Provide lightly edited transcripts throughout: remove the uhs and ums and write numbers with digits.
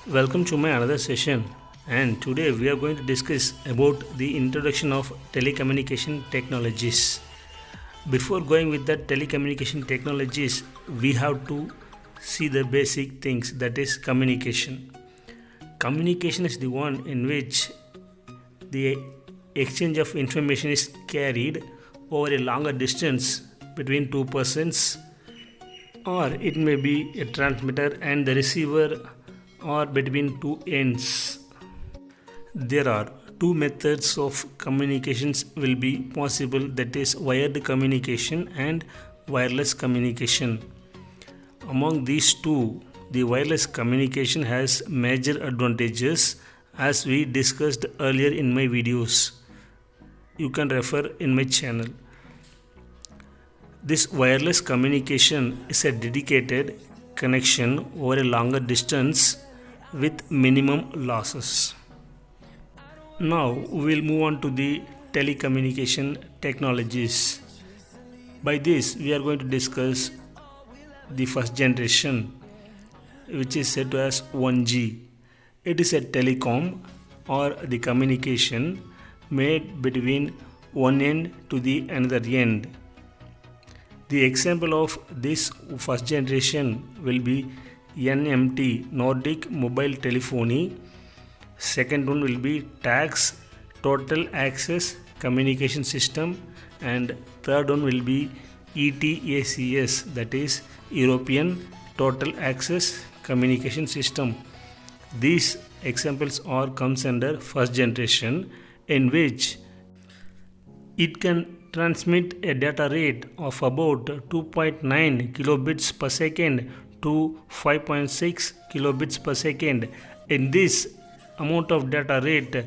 Welcome to my another session, and today we are going to discuss about the introduction of telecommunication technologies. Before going with the telecommunication technologies, we have to see the basic things, that is communication. Communication is the one in which the exchange of information is carried over a longer distance between two persons, or it may be a transmitter and the receiver, or between two ends. There are two methods of communications will be possible, that is wired communication and wireless communication. Among these two, the wireless communication has major advantages as we discussed earlier in my videos. You can refer in my channel. This wireless communication is a dedicated connection over a longer distance with minimum losses. Now we will move on to the telecommunication technologies. By this we are going to discuss the first generation, which is said to as 1G. It is a telecom or the communication made between one end to the another end. The example of this first generation will be NMT, Nordic Mobile Telephony. Second one will be TAX, Total Access Communication System, and third one will be ETACS, that is European Total Access Communication System. These examples all comes under first generation, in which it can transmit a data rate of about 2.9 kilobits per second to 5.6 kilobits per second. In this amount of data rate,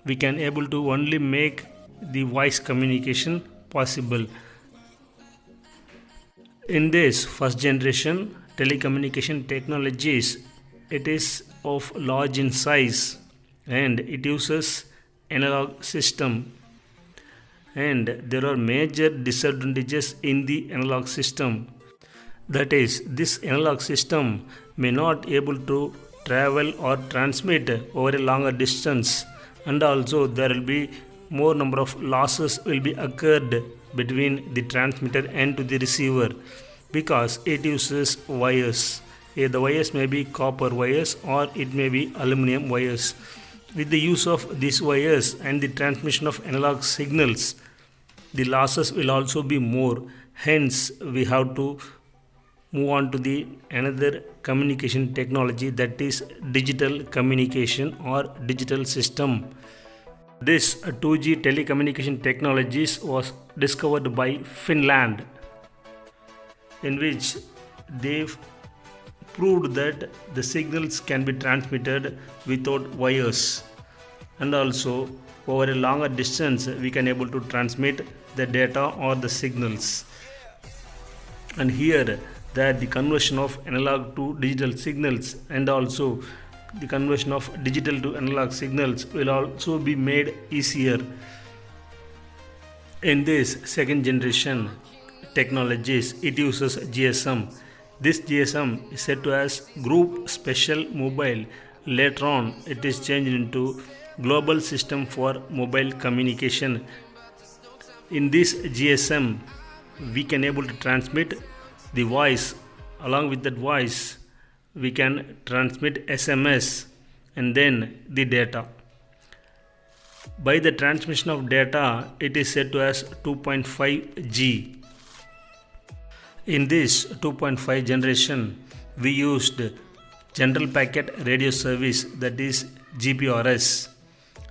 we can able to only make the voice communication possible. In this first generation telecommunication technologies, it is of large in size and it uses analog system, and there are major disadvantages in the analog system. That is, this analog system may not able to travel or transmit over a longer distance, and also there will be more number of losses will be occurred between the transmitter and to the receiver, because it uses wires. The wires may be copper wires or it may be aluminum wires. With the use of these wires and the transmission of analog signals, the losses will also be more. Hence we have to move on to the another communication technology, that is digital communication or digital system. This 2G telecommunication technologies was discovered by Finland, in which they proved that the signals can be transmitted without wires, and also over a longer distance we can able to transmit the data or the signals. And here that the conversion of analog to digital signals and also the conversion of digital to analog signals will also be made easier. In this second generation technologies, it uses GSM. This GSM is said to as Group Special Mobile. Later on it is changed into Global System for Mobile Communication. In this GSM we can able to transmit the voice. Along with that voice we can transmit SMS and then the data. By the transmission of data, it is said to as 2.5G. In this 2.5 generation we used General Packet Radio Service, that is GPRS,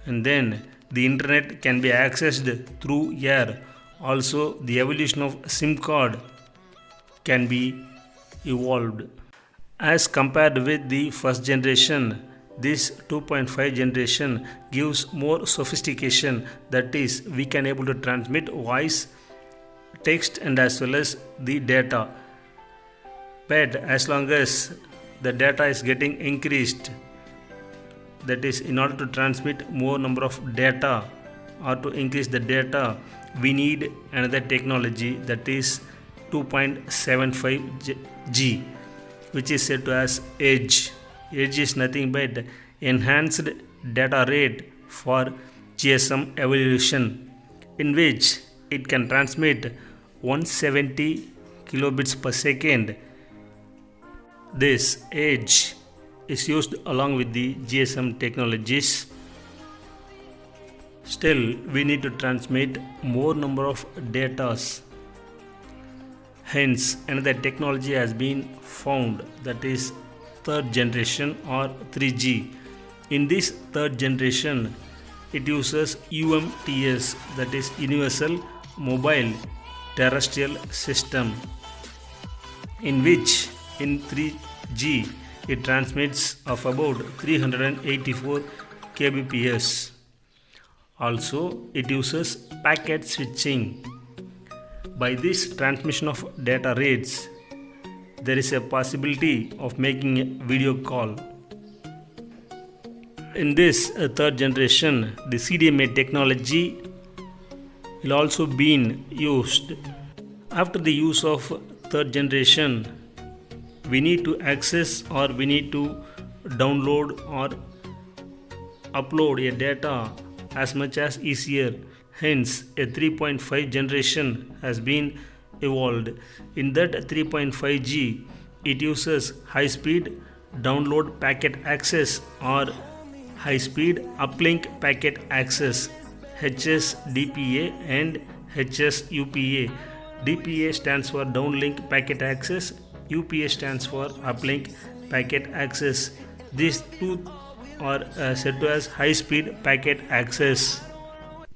and then the internet can be accessed through air. Also the evolution of SIM card can be evolved. As compared with the first generation, this 2.5 generation gives more sophistication, that is we can able to transmit voice, text and as well as the data. But as long as the data is getting increased, that is in order to transmit more number of data or to increase the data, we need another technology, that is 2.75G, which is said to as edge. Edge is nothing but enhanced data rate for GSM evolution, in which it can transmit 170 kilobits per second. This edge is used along with the GSM technologies. Still, we need to transmit more number of datas. Hence, another technology has been found, that is third generation or 3G. In this third generation, it uses UMTS, that is Universal Mobile Terrestrial System, in which in 3G it transmits of about 384 kbps. Also, it uses packet switching. By this transmission of data rates, there is a possibility of making a video call. In this third generation, the CDMA technology will also be used. After the use of third generation, we need to access or we need to download or upload a data as much as easier. Hence, a 3.5 generation has been evolved. In that 3.5G, it uses high-speed download packet access or high-speed uplink packet access, HSDPA and HSUPA. DPA stands for downlink packet access, UPA stands for uplink packet access. These two are said to as high-speed packet access.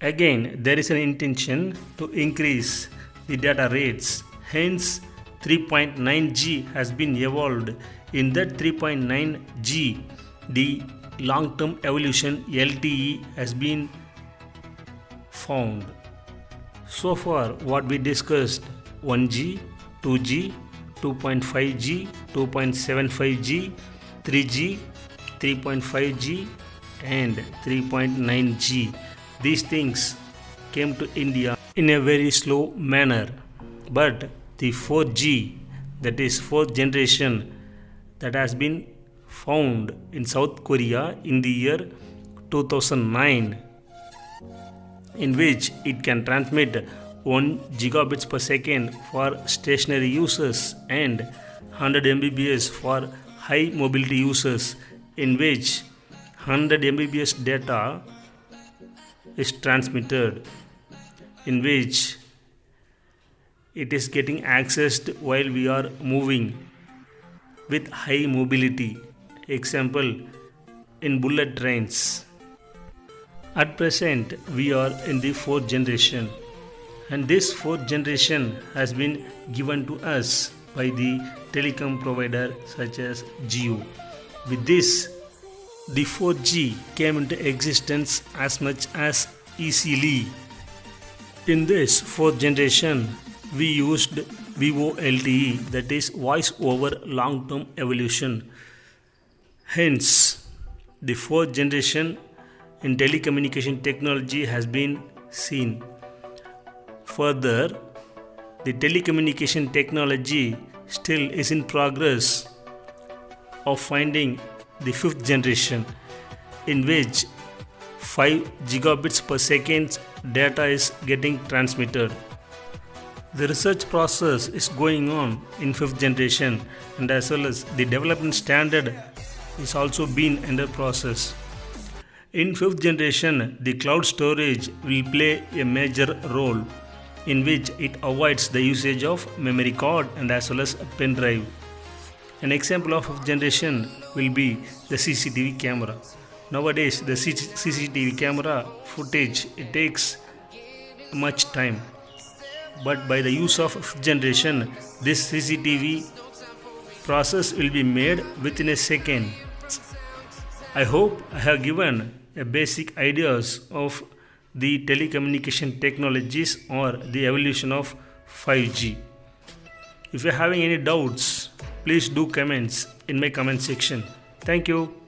Again, there is an intention to increase the data rates. Hence, 3.9G has been evolved. In that 3.9G, the long-term evolution LTE has been found. So far, what we discussed: 1G, 2G, 2.5G, 2.75G, 3G, 3.5G, and 3.9G. These things came to India in a very slow manner, but the 4G, that is fourth generation, that has been found in South Korea in the year 2009, in which it can transmit 1 gigabits per second for stationary users and 100 Mbps for high mobility users, in which 100 Mbps data is transmitted, in which it is getting accessed while we are moving with high mobility. Example, in bullet trains. At present, we are in the fourth generation, and this fourth generation has been given to us by the telecom provider such as Jio. With this, the 4G came into existence as much as easily. In this fourth generation, we used VoLTE, that is voice over long term evolution. Hence, the fourth generation in telecommunication technology has been seen. Further, the telecommunication technology still is in progress of finding the fifth generation, in which 5 gigabits per second data is getting transmitted. The research process is going on in fifth generation, and as well as the development standard is also being under process. In fifth generation, the cloud storage will play a major role, in which it avoids the usage of memory card and as well as a pen drive. An example of fifth generation will be the CCTV camera. Nowadays, the CCTV camera footage, it takes much time, but by the use of fifth generation, this CCTV process will be made within a second. I hope I have given a basic ideas of the telecommunication technologies or the evolution of 5G. If you are having any doubts, please do comments in my comment section. Thank you.